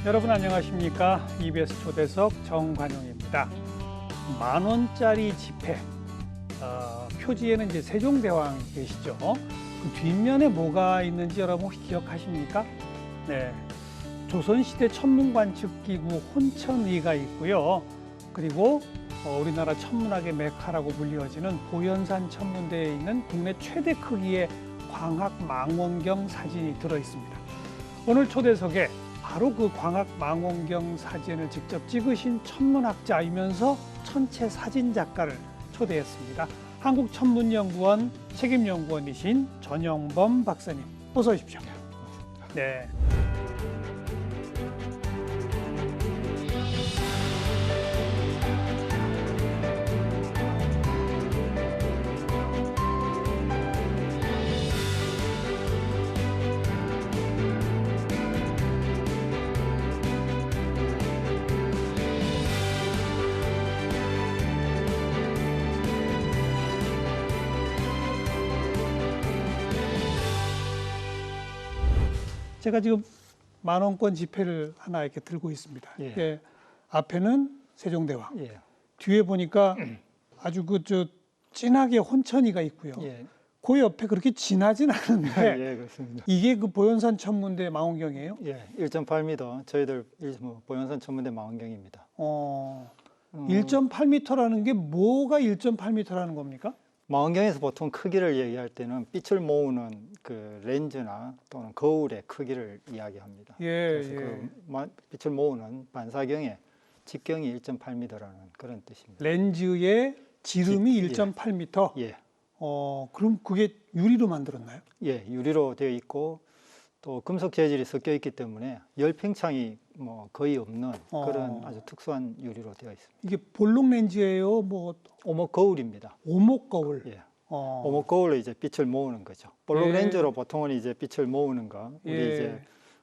여러분 안녕하십니까? EBS 초대석 정관용입니다. 10,000원짜리 지폐, 표지에는 이제 세종대왕이 계시죠. 그 뒷면에 뭐가 있는지 여러분 혹시 기억하십니까? 네, 조선시대 천문관측기구 혼천이가 있고요. 그리고 우리나라 천문학의 메카라고 불리워지는 보현산 천문대에 있는 국내 최대 크기의 광학망원경 사진이 들어있습니다. 오늘 초대석에 바로 그 광학망원경 사진을 직접 찍으신 천문학자이면서 천체 사진작가를 초대했습니다. 한국천문연구원 책임연구원이신 전영범 박사님, 어서 오십시오. 네. 제가 지금 10,000원권 지폐를 하나 이렇게 들고 있습니다. 예. 예, 앞에는 세종대왕, 예. 뒤에 보니까 아주 진하게 혼천이가 있고요. 예. 그 옆에 그렇게 진하진 않은데 예, 그렇습니다. 이게 그 보현산 천문대 망원경이에요? 예, 1.8m 저희들 보현산 천문대 망원경입니다. 1.8m라는 게 뭐가 1.8m라는 겁니까? 망원경에서 보통 크기를 얘기할 때는 빛을 모으는 그 렌즈나 또는 거울의 크기를 이야기합니다. 예, 그래서 예. 그 빛을 모으는 반사경의 직경이 1.8m라는 그런 뜻입니다. 렌즈의 지름이 1.8m. 예. 그럼 그게 유리로 만들었나요? 예, 유리로 되어 있고 또 금속 재질이 섞여 있기 때문에 열 팽창이 거의 없는 그런 아주 특수한 유리로 되어 있습니다. 이게 볼록 렌즈예요? 오목 거울입니다. 오목 거울. 예. 오목 거울로 이제 빛을 모으는 거죠. 볼록 예. 렌즈로 보통은 이제 빛을 모으는 거, 우리 예. 이제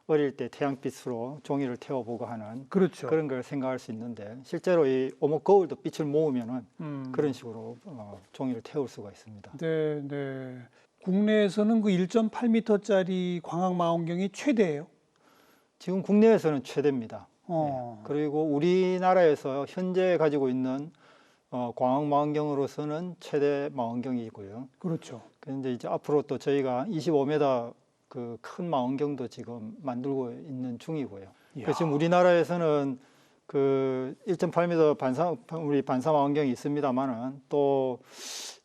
어릴 때 태양빛으로 종이를 태워보고 하는 그렇죠. 그런 걸 생각할 수 있는데 실제로 이 오목 거울도 빛을 모으면은 그런 식으로 종이를 태울 수가 있습니다. 네, 네. 국내에서는 그 1.8m짜리 광학망원경이 최대예요? 지금 국내에서는 최대입니다. 예. 그리고 우리나라에서 현재 가지고 있는 광학망원경으로서는 최대 망원경이고요. 그렇죠. 그런데 이제 앞으로 또 저희가 25m 그 큰 망원경도 지금 만들고 있는 중이고요. 지금 우리나라에서는 그 1.8m 우리 반사 망원경이 있습니다만은 또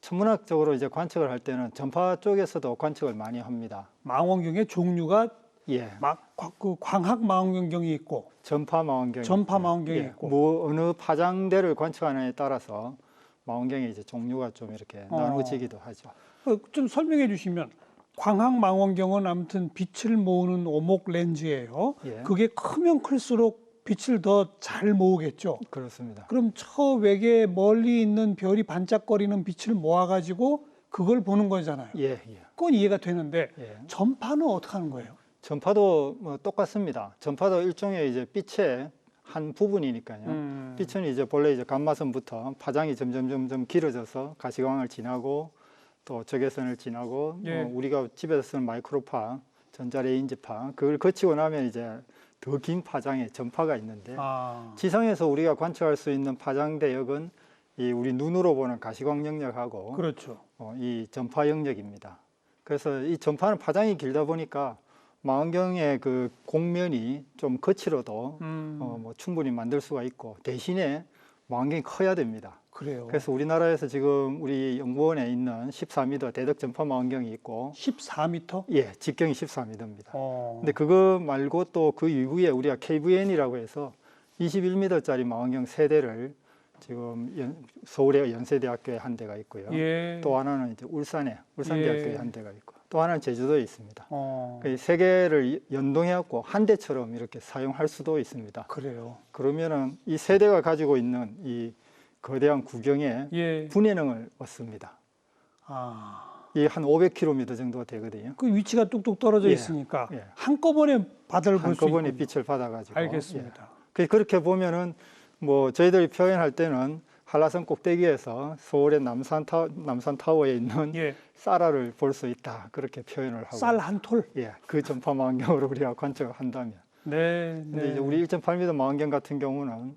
천문학적으로 이제 관측을 할 때는 전파 쪽에서도 관측을 많이 합니다. 망원경의 종류가 예. 그 광학망원경이 있고 전파 망원경이 있고 어느 파장대를 관측하느냐에 따라서 망원경의 이제 종류가 좀 이렇게 나누어지기도 하죠. 좀 설명해 주시면 광학망원경은 아무튼 빛을 모으는 오목 렌즈예요. 예. 그게 크면 클수록 빛을 더 잘 모으겠죠. 그렇습니다. 그럼 저 외계 멀리 있는 별이 반짝거리는 빛을 모아가지고 그걸 보는 거잖아요. 예, 예. 그건 이해가 되는데 예. 전파는 어떻게 하는 거예요? 전파도 똑같습니다. 전파도 일종의 이제 빛의 한 부분이니까요. 빛은 이제 본래 이제 감마선부터 파장이 점점 길어져서 가시광을 지나고 또 적외선을 지나고 예. 우리가 집에서 쓰는 마이크로파, 전자레인지파 그걸 거치고 나면 이제 더 긴 파장의 전파가 있는데 지상에서 우리가 관측할 수 있는 파장 대역은 이 우리 눈으로 보는 가시광 영역하고 그렇죠. 이 전파 영역입니다. 그래서 이 전파는 파장이 길다 보니까 망원경의 그 공면이 좀 거칠어도 충분히 만들 수가 있고 대신에 망원경이 커야 됩니다. 그래요. 그래서 우리나라에서 지금 우리 연구원에 있는 14m 대덕 전파 망원경이 있고 14m? 예, 직경이 14m입니다. 근데 그거 말고 또 그 이후에 우리가 KVN이라고 해서 21m짜리 망원경 3대를 지금 서울의 연세대학교에 한 대가 있고요. 예. 또 하나는 이제 울산대학교에 한 대가 있고 또 하나는 제주도에 있습니다. 어, 그 세 개를 연동해갖고 한 대처럼 이렇게 사용할 수도 있습니다. 그래요. 그러면은 이 세 대가 가지고 있는 이 거대한 구경에 예. 분해능을 얻습니다. 아, 이 한 500km 정도 되거든요. 그 위치가 뚝뚝 떨어져 예, 있으니까 예. 한꺼번에 바다를 볼 수 한꺼번에 있군요. 빛을 받아가지고. 알겠습니다. 예. 그렇게 보면은 뭐 저희들이 표현할 때는 한라산 꼭대기에서 서울의 남산타워에 있는 예. 쌀알을 볼 수 있다. 그렇게 표현을 하고. 쌀 한 톨. 예, 그 전파 망원경으로 우리가 관측을 한다면. 네. 근데 네. 이제 우리 1.8m 망원경 같은 경우는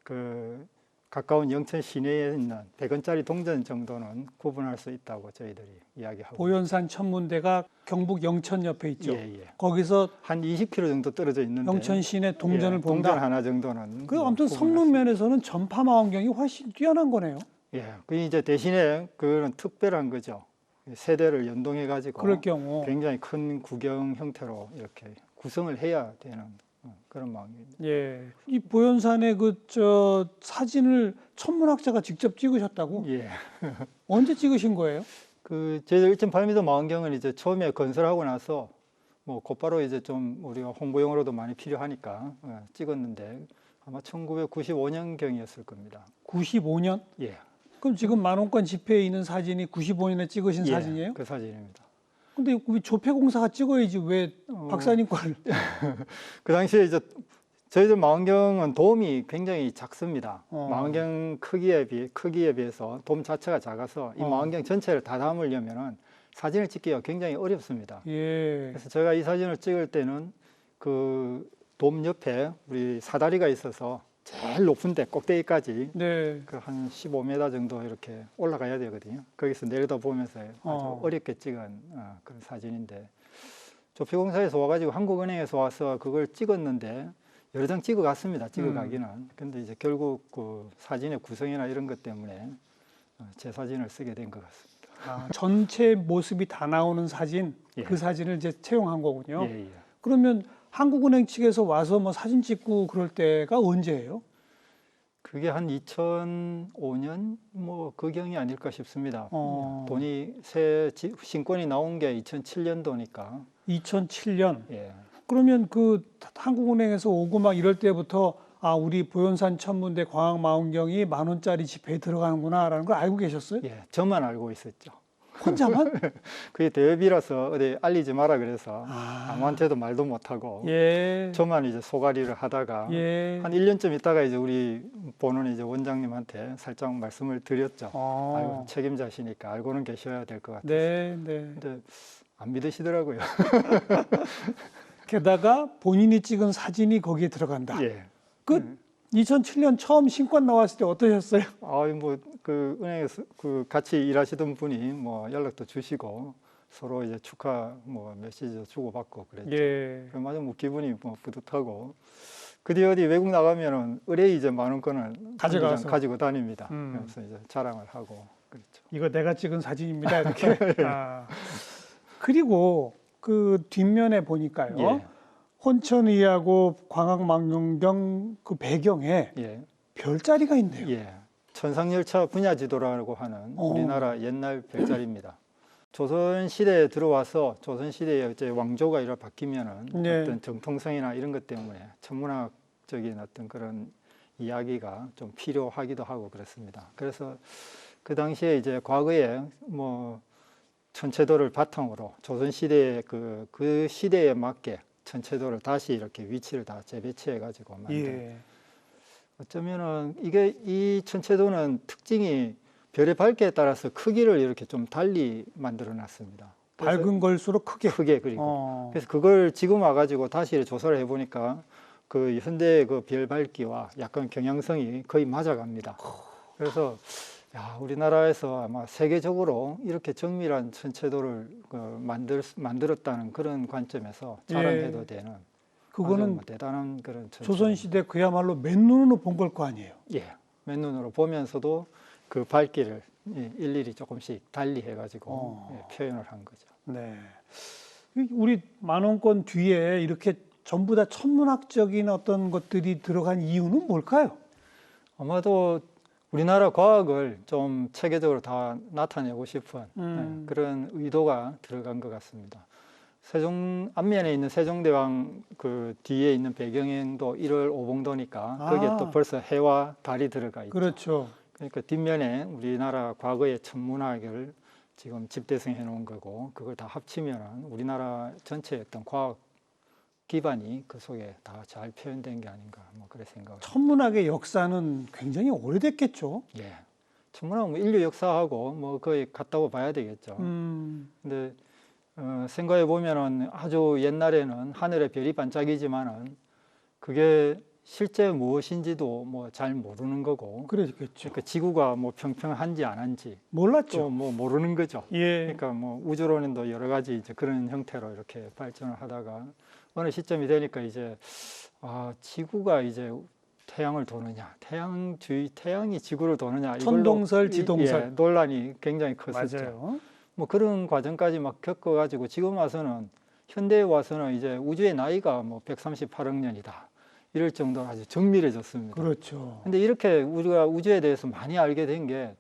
그 가까운 영천 시내에 있는 100원짜리 동전 정도는 구분할 수 있다고 저희들이 이야기하고. 보현산 천문대가 경북 영천 옆에 있죠. 예, 예. 거기서 한 20km 정도 떨어져 있는데 영천 시내 동전을 예, 본다. 동전 하나 정도는 그 뭐 아무튼 구분할 성능 면에서는 전파 망원경이 훨씬 뛰어난 거네요. 예, 그 이제 대신에 그거는 특별한 거죠. 세대를 연동해 가지고 그럴 경우 굉장히 큰 구경 형태로 이렇게 구성을 해야 되는 그런 망원경입니다. 예. 이 보현산의 그 저 사진을 천문학자가 직접 찍으셨다고? 예, 언제 찍으신 거예요? 그 저희 1.8m 망원경은 이제 처음에 건설하고 나서 뭐 곧바로 이제 좀 우리가 홍보용으로도 많이 필요하니까 찍었는데 아마 1995년경이었을 겁니다. 95년? 예, 그럼 지금 만원권 지폐에 있는 사진이 95년에 찍으신 예, 사진이에요? 그 사진입니다. 근데 왜 조폐공사가 찍어야지 왜 박사님 거를? 그 당시에 이제 저희들 망원경은 돔이 굉장히 작습니다. 어. 망원경 크기에 비해서 돔 자체가 작아서 이 망원경 전체를 다 담으려면은 사진을 찍기가 굉장히 어렵습니다. 예. 그래서 제가 이 사진을 찍을 때는 그 돔 옆에 우리 사다리가 있어서 제일 높은 데 꼭대기까지 네. 그 한 15m 정도 이렇게 올라가야 되거든요. 거기서 내려다 보면서 아주 어렵게 찍은 그런 사진인데 조폐공사에서 와가지고 한국은행에서 와서 그걸 찍었는데 여러 장 찍어갔습니다. 찍어가기는. 근데 이제 결국 그 사진의 구성이나 이런 것 때문에 제 사진을 쓰게 된 것 같습니다. 아, 전체 모습이 다 나오는 사진, 예. 그 사진을 이제 채용한 거군요. 예, 예. 그러면 한국은행 측에서 와서 뭐 사진 찍고 그럴 때가 언제예요? 그게 한 2005년 뭐 그경이 아닐까 싶습니다. 돈이 새 신권이 나온 게 2007년도니까. 2007년. 예. 그러면 그 한국은행에서 오고 막 이럴 때부터 아, 우리 보현산 천문대 광학망원경이 10,000원짜리 지폐에 들어가는구나라는 걸 알고 계셨어요? 예, 저만 알고 있었죠. 혼자만? 그게 대업이라서 어디 알리지 마라 그래서 아. 아무한테도 말도 못하고 예. 저만 이제 소가리를 하다가 예. 한 1년쯤 있다가 이제 우리 보는 이제 원장님한테 살짝 말씀을 드렸죠. 아이고, 책임자시니까 알고는 계셔야 될 것 같아서. 네, 네. 근데 안 믿으시더라고요. 게다가 본인이 찍은 사진이 거기에 들어간다. 예. 그 2007년 처음 신권 나왔을 때 어떠셨어요? 아이 뭐그 은행에서 그 같이 일하시던 분이 뭐 연락도 주시고 서로 이제 축하 뭐 메시지도 주고받고 그랬죠. 예. 맞아 뭐 기분이 뭐 뿌듯하고 그 뒤 어디 외국 나가면은 의뢰 이제 10,000원권을 가져가서. 가지고 다닙니다. 그래서 이제 자랑을 하고 그렇죠. 이거 내가 찍은 사진입니다. 이렇게. 아. 그리고 그 뒷면에 보니까요. 예. 혼천이하고 광학망원경 그 배경에 예. 별자리가 있네요. 예. 천상열차 분야지도라고 하는 우리나라 옛날 별자리입니다. 조선 시대에 들어와서 조선 시대에 이제 왕조가 이렇게 바뀌면은 네. 어떤 정통성이나 이런 것 때문에 천문학적인 어떤 그런 이야기가 좀 필요하기도 하고 그렇습니다. 그래서 그 당시에 이제 과거에 뭐 천체도를 바탕으로 조선 시대의 그 시대에 맞게 천체도를 다시 이렇게 위치를 다 재배치해 가지고 만든. 예. 어쩌면은 이게 이 천체도는 특징이 별의 밝기에 따라서 크기를 이렇게 좀 달리 만들어 놨습니다. 밝은 걸수록 크게. 그리고 그래서 그걸 지금 와가지고 다시 조사를 해보니까 그 현대 그 별 밝기와 약간 경향성이 거의 맞아갑니다. 그래서 야, 우리나라에서 아마 세계적으로 이렇게 정밀한 천체도를 만들었다는 그런 관점에서 자랑해도 되는 그거는 뭐 대단한 그런 조선시대 그야말로 맨눈으로 본 걸 거 아니에요. 예, 맨눈으로 보면서도 그 밝기를 일일이 조금씩 달리 해가지고 표현을 한 거죠. 네. 우리 만원권 뒤에 이렇게 전부 다 천문학적인 어떤 것들이 들어간 이유는 뭘까요? 아마도 우리나라 과학을 좀 체계적으로 다 나타내고 싶은 그런 의도가 들어간 것 같습니다. 세종 앞면에 있는 세종대왕 그 뒤에 있는 배경도 1월 오봉도니까 거기에 또 벌써 해와 달이 들어가 있죠. 그렇죠. 그러니까 뒷면에 우리나라 과거의 천문학을 지금 집대성해 놓은 거고 그걸 다 합치면 우리나라 전체의 어떤 과학 기반이 그 속에 다 잘 표현된 게 아닌가 뭐 그래 생각을. 천문학의 역사는 굉장히 오래됐겠죠. 예. 천문학은 뭐 인류 역사하고 뭐 거의 같다고 봐야 되겠죠. 근데 생각해 보면은 아주 옛날에는 하늘에 별이 반짝이지만은 그게 실제 무엇인지도 뭐 잘 모르는 거고. 그랬겠죠. 그러니까 지구가 뭐 평평한지 안 한지 몰랐죠. 또 뭐 모르는 거죠. 예. 그러니까 뭐 우주론도 여러 가지 이제 그런 형태로 이렇게 발전을 하다가 어느 시점이 되니까 이제 지구가 이제 태양을 도느냐, 태양이 지구를 도느냐, 천동설, 지동설. 예, 논란이 굉장히 컸었죠. 맞아요. 뭐 그런 과정까지 막 겪어가지고 지금 와서는 현대에 와서는 이제 우주의 나이가 뭐 138억 년이다. 이럴 정도로 아주 정밀해졌습니다. 그렇죠. 근데 이렇게 우리가 우주에 대해서 많이 알게 된 게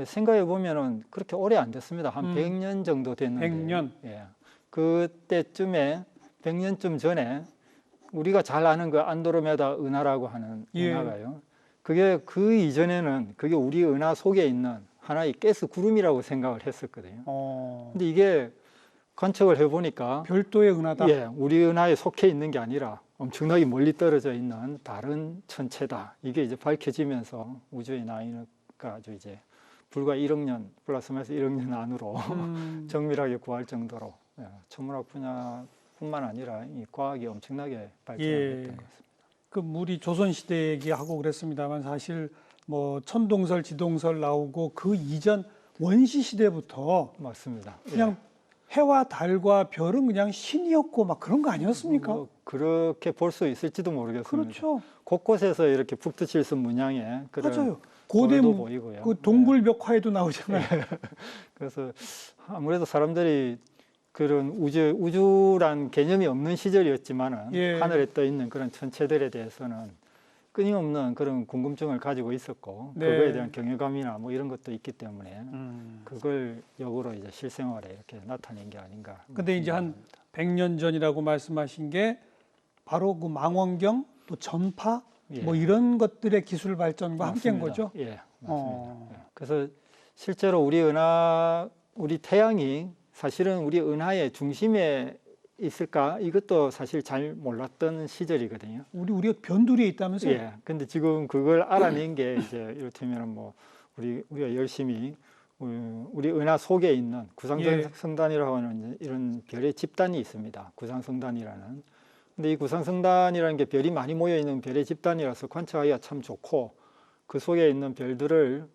생각해 보면은 그렇게 오래 안 됐습니다. 한 100년 정도 됐는데. 100년. 예. 그때쯤에 100년쯤 전에 우리가 잘 아는 그 안드로메다 은하라고 하는 예. 은하가요. 그게 그 이전에는 그게 우리 은하 속에 있는 하나의 가스 구름이라고 생각을 했었거든요. 근데 이게 관측을 해보니까 별도의 은하다. 예, 우리 은하에 속해 있는 게 아니라 엄청나게 멀리 떨어져 있는 다른 천체다. 이게 이제 밝혀지면서 우주의 나이가 아주 이제 불과 1억 년 플러스 마이너스 1억 년 안으로 정밀하게 구할 정도로 천문학 분야뿐만 아니라 이 과학이 엄청나게 발전했던 것 같습니다. 그 우리 조선 시대 얘기하고 그랬습니다만 사실 뭐 천동설, 지동설 나오고 그 이전 원시 시대부터 맞습니다. 그냥 해와 달과 별은 그냥 신이었고 막 그런 거 아니었습니까? 뭐 그렇게 볼 수 있을지도 모르겠습니다. 그렇죠. 곳곳에서 이렇게 북두칠성 문양에 그런 맞아요. 고대 돌도 보이고요. 그 동굴벽화에도 나오잖아요. 그래서 아무래도 사람들이 그런 우주란 개념이 없는 시절이었지만은 예. 하늘에 떠 있는 그런 천체들에 대해서는 끊임없는 그런 궁금증을 가지고 있었고 네. 그거에 대한 경외감이나 뭐 이런 것도 있기 때문에 그걸 역으로 이제 실생활에 이렇게 나타낸 게 아닌가. 근데 이제 한 100년 전이라고 말씀하신 게 바로 그 망원경 또 전파 뭐 이런 것들의 기술 발전과 함께한 거죠. 예, 맞습니다. 그래서 실제로 우리 태양이 사실은 우리 은하의 중심에 있을까? 이것도 사실 잘 몰랐던 시절이거든요. 우리가 변두리에 있다면서요? 예. 근데 지금 그걸 알아낸 게 이제 이를테면 뭐 우리가 열심히 우리 은하 속에 있는 구상성단이라고 하는 이런 별의 집단이 있습니다. 구상성단이라는. 근데 이 구상성단이라는 게 별이 많이 모여 있는 별의 집단이라서 관측하기가 참 좋고 그 속에 있는 별들을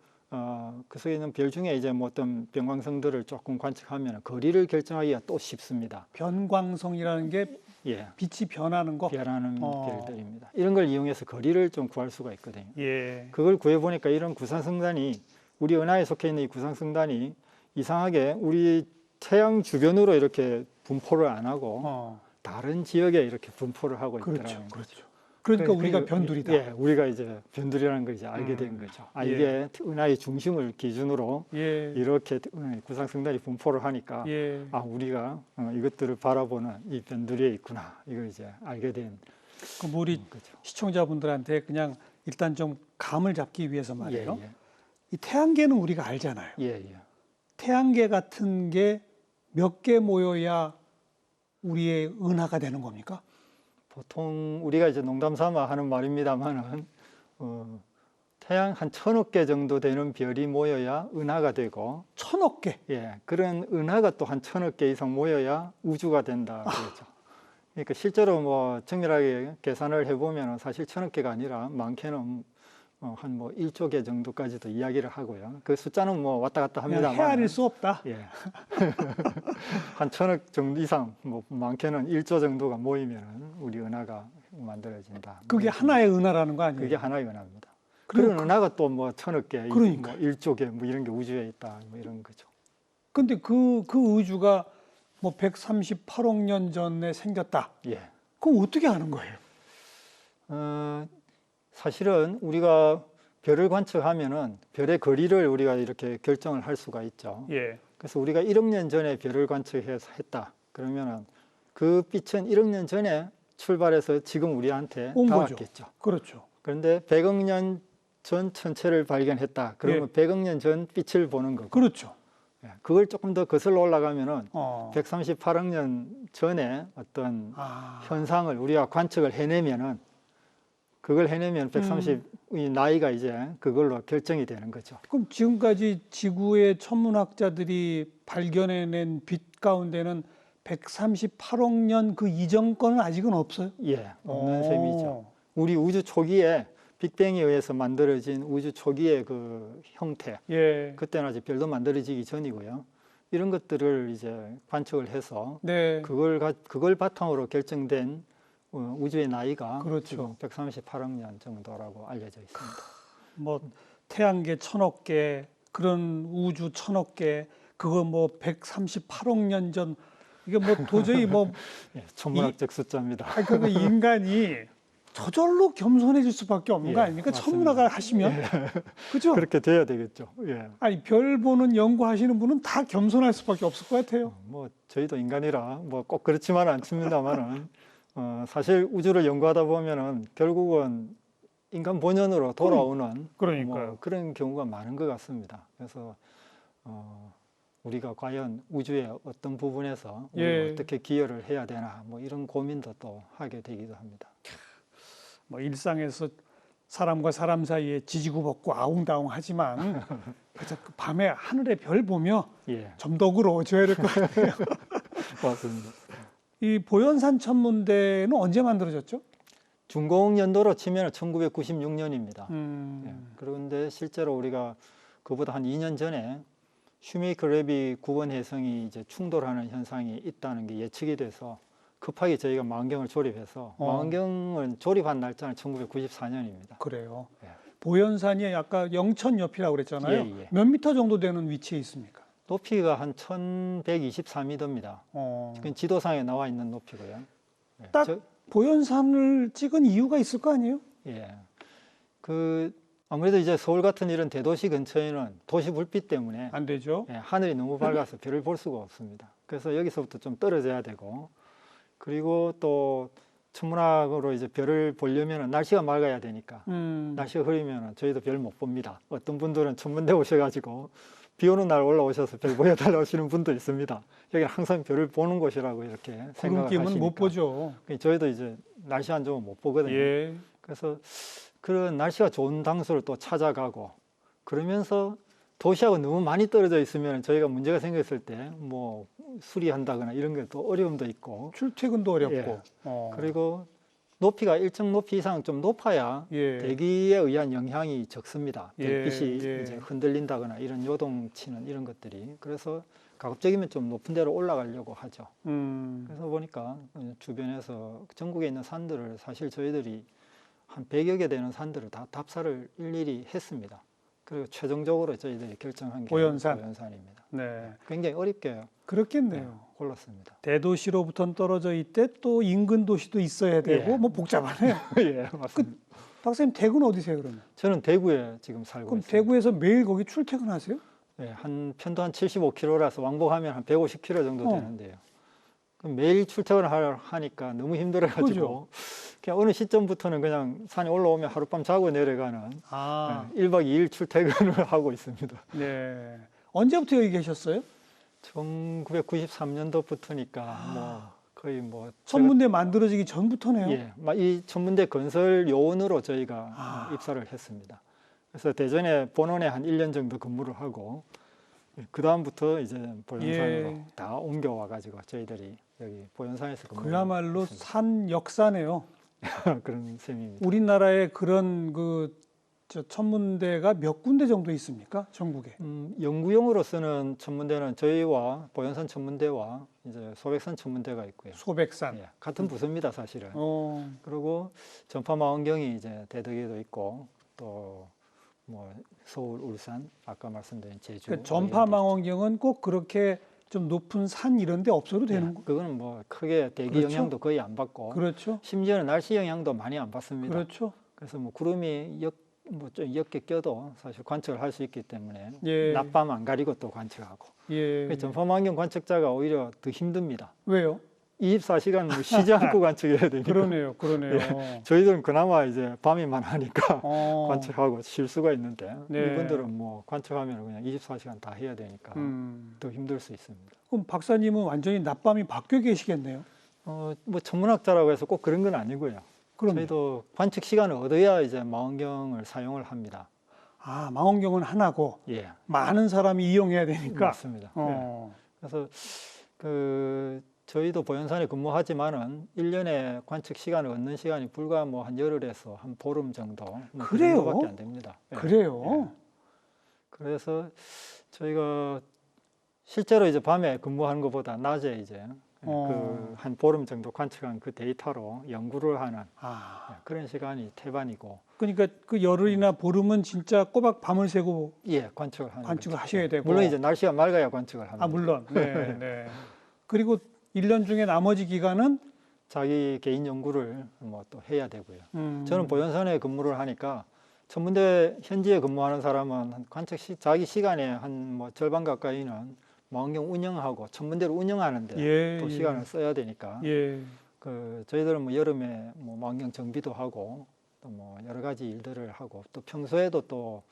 그 속에 있는 별 중에 이제 뭐 어떤 변광성들을 조금 관측하면 거리를 결정하기가 또 쉽습니다. 변광성이라는 게 예. 빛이 변하는 거. 변하는 별들입니다. 이런 걸 이용해서 거리를 좀 구할 수가 있거든요. 예. 그걸 구해 보니까 이런 구상성단이 우리 은하에 속해 있는 이 구상성단이 이상하게 우리 태양 주변으로 이렇게 분포를 안 하고 다른 지역에 이렇게 분포를 하고 있더라고요. 그렇죠. 그렇죠. 그러니까 우리가 변두리다. 예, 우리가 이제 변두리라는 걸 이제 알게 된 거죠. 이게 은하의 중심을 기준으로 이렇게 구상성단이 분포를 하니까 우리가 이것들을 바라보는 이 변두리에 있구나. 이걸 이제 알게 된 그럼 우리 거죠. 시청자분들한테 그냥 일단 좀 감을 잡기 위해서 말이에요. 예. 이 태양계는 우리가 알잖아요. 예. 태양계 같은 게 몇 개 모여야 우리의 은하가 되는 겁니까? 보통 우리가 이제 농담 삼아 하는 말입니다만은 태양 한 1000억 개 정도 되는 별이 모여야 은하가 되고 1000억 개. 예, 그런 은하가 또 한 1000억 개 이상 모여야 우주가 된다 그렇죠. 그러니까 실제로 뭐 정밀하게 계산을 해보면 사실 1000억 개가 아니라 많게는 한 뭐 1조 개 정도까지도 이야기를 하고요. 그 숫자는 뭐 왔다 갔다 합니다만 헤아릴 수 없다. 예. 한 1000억 정도 이상, 뭐 많게는 1조 정도가 모이면 우리 은하가 만들어진다. 그게 하나의 은하라는 거 아니에요? 그게 하나의 은하입니다. 그런 은하가 또 뭐 1000억 개, 그러니까. 뭐 1조 개, 뭐 이런 게 우주에 있다, 뭐 이런 거죠. 근데 그 우주가 뭐 138억 년 전에 생겼다. 예. 그럼 어떻게 아는 거예요? 사실은 우리가 별을 관측하면은 별의 거리를 우리가 이렇게 결정을 할 수가 있죠. 예. 그래서 우리가 1억 년 전에 별을 관측해서 했다. 그러면은 그 빛은 1억 년 전에 출발해서 지금 우리한테 온 거죠. 닿았겠죠. 그렇죠. 그런데 100억 년 전 천체를 발견했다. 그러면 100억 년 전 빛을 보는 거고. 그렇죠. 예, 그걸 조금 더 거슬러 올라가면은 어. 138억 년 전에 어떤 아. 현상을 우리가 관측을 해내면은 그걸 해내면 130의 나이가 이제 그걸로 결정이 되는 거죠. 그럼 지금까지 지구의 천문학자들이 발견해낸 빛 가운데는 138억 년 그 이전 거는 아직은 없어요? 예, 없는 오. 셈이죠. 우리 우주 초기에 빅뱅에 의해서 만들어진 우주 초기의 그 형태, 예. 그때는 아직 별도 만들어지기 전이고요. 이런 것들을 이제 관측을 해서 네. 그걸 바탕으로 결정된 우주의 나이가 그렇죠. 지금 138억 년 정도라고 알려져 있습니다. 뭐 태양계 1000억 개, 그런 우주 1000억 개, 그거 뭐 138억 년 전, 이게 뭐 도저히 뭐 예, 천문학적 숫자입니다. 그 인간이 저절로 겸손해질 수밖에 없는 거 예, 아닙니까? 맞습니다. 천문학을 하시면 그죠? 그렇게 돼야 되겠죠. 예. 아니 별 보는 연구하시는 분은 다 겸손할 수밖에 없을 것 같아요. 뭐 저희도 인간이라 뭐 꼭 그렇지만은 않습니다만은 사실 우주를 연구하다 보면은 결국은 인간 본연으로 돌아오는 그러니까요. 뭐 그런 경우가 많은 것 같습니다. 그래서 우리가 과연 우주의 어떤 부분에서 우리가 예. 어떻게 기여를 해야 되나 뭐 이런 고민도 또 하게 되기도 합니다. 뭐 일상에서 사람과 사람 사이에 지지고 볶고 아웅다웅 하지만 그저 그 밤에 하늘에 별 보며 예, 좀 더 어그러워져야 될 것 같아요. 맞습니다. 이 보현산 천문대는 언제 만들어졌죠? 준공 연도로 치면 1996년입니다. 예, 그런데 실제로 우리가 그보다 한 2년 전에 슈메이커-레비 9번 해성이 이제 충돌하는 현상이 있다는 게 예측이 돼서 급하게 저희가 망원경을 조립해서 망원경을 조립한 날짜는 1994년입니다. 그래요. 예. 보현산이 아까 영천 옆이라고 그랬잖아요. 예, 예. 몇 미터 정도 되는 위치에 있습니까? 높이가 한 1124m입니다. 지금 지도상에 나와 있는 높이고요. 예. 딱 보현산을 찍은 이유가 있을 거 아니에요? 예. 아무래도 이제 서울 같은 이런 대도시 근처에는 도시 불빛 때문에 안 되죠. 예, 하늘이 너무 밝아서 별을 볼 수가 없습니다. 그래서 여기서부터 좀 떨어져야 되고, 그리고 또 천문학으로 이제 별을 보려면 날씨가 맑아야 되니까 날씨가 흐리면 저희도 별 못 봅니다. 어떤 분들은 천문대 오셔가지고 비 오는 날 올라오셔서 별 보여달라고 하시는 분도 있습니다. 여기는 항상 별을 보는 곳이라고 이렇게 생각을 구름 하시니까 끼면 못 보죠. 저희도 이제 날씨 안 좋으면 못 보거든요. 예. 그래서 그런 날씨가 좋은 장소를 또 찾아가고, 그러면서 도시하고 너무 많이 떨어져 있으면 저희가 문제가 생겼을 때 뭐 수리한다거나 이런 게 또 어려움도 있고, 출퇴근도 어렵고. 예. 그리고 높이가 일정 높이 이상 좀 높아야 예. 대기에 의한 영향이 적습니다. 예, 별빛이 예. 이제 흔들린다거나 이런 요동치는 이런 것들이. 그래서 가급적이면 좀 높은 데로 올라가려고 하죠. 그래서 보니까 주변에서 전국에 있는 산들을 사실 저희들이 한 100여 개 되는 산들을 다 답사를 일일이 했습니다. 그리고 최종적으로 저희들이 결정한 게 보현산입니다. 네. 굉장히 어렵게 그렇겠네요. 골랐습니다. 대도시로부터는 떨어져 있대 또 인근 도시도 있어야 되고 예. 뭐 복잡하네요. 예, 맞습니다. 박사님 대구는 어디세요 그러면? 저는 대구에 지금 살고 그럼 있습니다. 대구에서 매일 거기 출퇴근하세요? 네, 한 편도 한 75km라서 왕복하면 한 150km 정도 되는데요. 그럼 매일 출퇴근을 하니까 너무 힘들어가지고 그죠? 그냥 어느 시점부터는 그냥 산에 올라오면 하룻밤 자고 내려가는 아, 1박 2일 출퇴근을 하고 있습니다. 네. 언제부터 여기 계셨어요? 1993년도부터니까 뭐 거의 뭐 천문대 만들어지기 전부터네요. 예, 이 천문대 건설 요원으로 저희가 입사를 했습니다. 그래서 대전에 본원에 한 1년 정도 근무를 하고 그 다음부터 이제 보현산으로 다 옮겨와 가지고 저희들이 여기 보현산에서 근무를 그야말로 했습니다. 산 역사네요. 그런 셈입니다. 우리나라에 그런 저 천문대가 몇 군데 정도 있습니까? 전국에. 연구용으로서는 천문대는 저희와 보현산 천문대와 이제 소백산 천문대가 있고요. 소백산. 예, 같은 부서입니다, 사실은. 어, 그리고 전파망원경이 이제 대덕에도 있고 또 뭐 서울, 울산, 아까 말씀드린 제주. 그 전파망원경은 꼭 그렇게 좀 높은 산 이런 데 없어도 되는 거. 그거는 뭐 크게 대기 그렇죠? 영향도 거의 안 받고 그렇죠. 심지어는 날씨 영향도 많이 안 받습니다. 그렇죠. 그래서 뭐 구름이 뭐 좀 옅게 껴도 사실 관측을 할 수 있기 때문에 예. 낮밤 안 가리고 또 관측하고. 예. 전파망경 관측자가 오히려 더 힘듭니다. 왜요? 24시간 뭐 쉬지 않고 관측해야 되니까. 그러네요. 그러네요. 저희들은 그나마 이제 밤에만 하니까 어. 관측하고 쉴 수가 있는데 네. 이분들은 뭐 관측하면 그냥 24시간 다 해야 되니까 더 힘들 수 있습니다. 그럼 박사님은 완전히 낮밤이 바뀌어 계시겠네요. 뭐 천문학자라고 해서 꼭 그런 건 아니고요. 그럼 저희도 관측 시간을 얻어야 이제 망원경을 사용을 합니다. 아, 망원경은 하나고 예, 많은 사람이 이용해야 되니까. 맞습니다. 어. 그래서 저희도 보현산에 근무하지만은 1년에 관측 시간을 얻는 시간이 불과 뭐 한 열흘에서 한 보름 정도, 뭐 그 그래요? 정도밖에 안 됩니다. 예. 그래요? 그래서 저희가 실제로 이제 밤에 근무하는 것보다 낮에 이제 한 보름 정도 관측한 그 데이터로 연구를 하는 아, 그런 시간이 태반이고, 그러니까 그 열흘이나 보름은 진짜 꼬박 밤을 새고 예, 관측을 하는 관측을 거죠. 하셔야 되고. 물론 이제 날씨가 맑아야 관측을 합니다. 아, 물론. 네, 네. 그리고 1년 중에 나머지 기간은 자기 개인 연구를 뭐 또 해야 되고요. 음. 저는 보현산에 근무를 하니까 천문대 현지에 근무하는 사람은 자기 시간에 한 뭐 절반 가까이는 망원경 운영하고 천문대를 운영하는데 예, 또 예. 시간을 써야 되니까 예. 저희들은 뭐 여름에 뭐 망원경 정비도 하고 또 뭐 여러 가지 일들을 하고 또 평소에도 또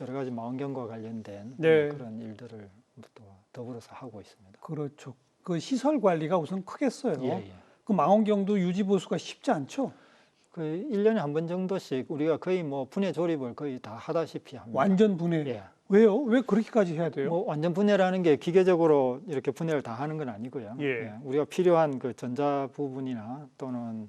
여러 가지 망원경과 관련된 네. 뭐 그런 일들을 또 더불어서 하고 있습니다. 그렇죠. 그 시설 관리가 우선 크겠어요. 예, 예. 그 망원경도 유지 보수가 쉽지 않죠. 그 1년에 한 번 정도씩 우리가 거의 뭐 분해 조립을 거의 다 하다시피 합니다. 완전 분해. 예. 왜요? 왜 그렇게까지 해야 돼요? 뭐 완전 분해라는 게 기계적으로 이렇게 분해를 다 하는 건 아니고요. 예. 우리가 필요한 그 전자 부분이나 또는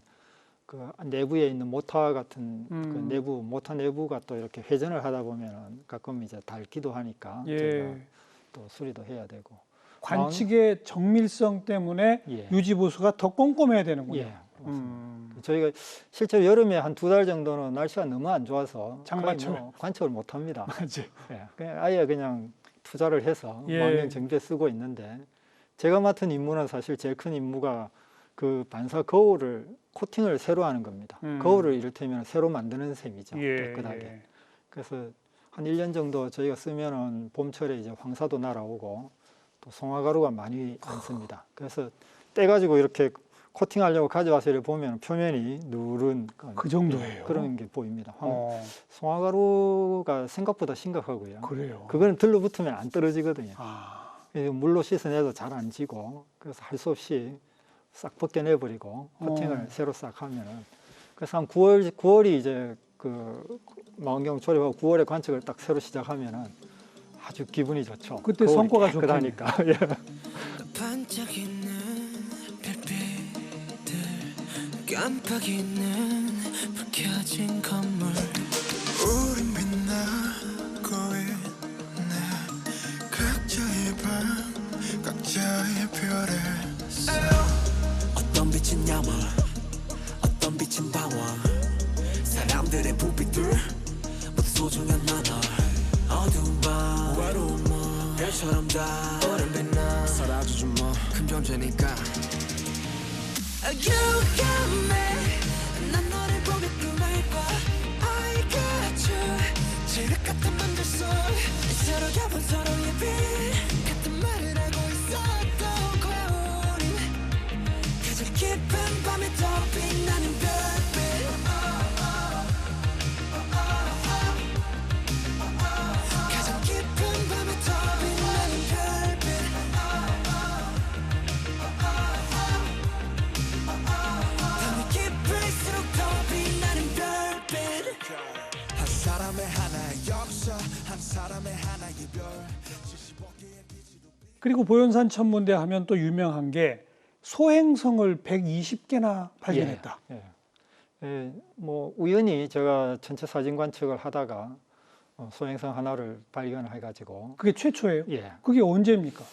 그 내부에 있는 모터 같은 그 내부 모터 내부가 또 이렇게 회전을 하다 보면 가끔 이제 닳기도 하니까 예. 저희가 또 수리도 해야 되고. 관측의 정밀성 때문에 예. 유지 보수가 더 꼼꼼해야 되는군요. 예. 맞습니다. 저희가 실제로 여름에 한 2달 정도는 날씨가 너무 안 좋아서 장마철. 거의 뭐 관측을 못 합니다. 맞지. 예, 그냥 아예 그냥 투자를 해서 예. 망원경 정비에 쓰고 있는데, 제가 맡은 임무는 사실 제일 큰 임무가 그 반사 거울을 코팅을 새로 하는 겁니다. 거울을 이를테면 새로 만드는 셈이죠. 깨끗하게. 예. 그래서 한 1년 정도 저희가 쓰면은 봄철에 이제 황사도 날아오고 또 송화가루가 많이 안 씁니다. 그래서 떼가지고 이렇게 코팅하려고 가져와서 이렇게 보면 표면이 누른 그 정도예요. 그런 게 보입니다. 어, 송화가루가 생각보다 심각하고요. 그래요. 그거는 들러붙으면 안 떨어지거든요. 아, 물로 씻어내도 잘 안 지고, 그래서 할 수 없이 싹 벗겨내버리고 코팅을 새로 싹 하면은, 그래서 한 9월이 이제 그 망원경 조립하고 9월에 관측을 딱 새로 시작하면은 아주 기분이 좋죠. 그때 거울이 성과가 깨끗하니까. 예. 반짝이는 별빛들, 깜빡이는 불 켜진 건물, 우린 빛나고 있네. 각자의 방, 각자의 별을 써. 어떤 빛은 야망, 어떤 빛은 방황. 사람들의 부빛들 모두 소중한 나눠. 어두운 밤, 외로운 몸, 별처럼 다 오랜 빛나. 사라지지 뭐, 큰 존재니까. You got me. 난 너를 보며 꿈을 봐. I got you. 지륵 같은 맘들 속 서로 겹은 서로의 빛 같은 말을 하고 있었던 거야. 우린 가장 깊은 밤에 더 빛나는 별빛. 가장 깊은 밤에 더 빛나는 별빛. 밤이 깊을수록 더 빛나는 별빛. 한 사람의 하나의 역사, 한 사람의 하나의 별. 75개의 빛으로. 그리고 보현산 천문대 하면 또 유명한 게 소행성을 120개나 발견했다. 예. 예, 뭐 우연히 제가 전체 사진 관측을 하다가 소행성 하나를 발견해가지고, 그게 최초예요. 예, 그게 언제입니까?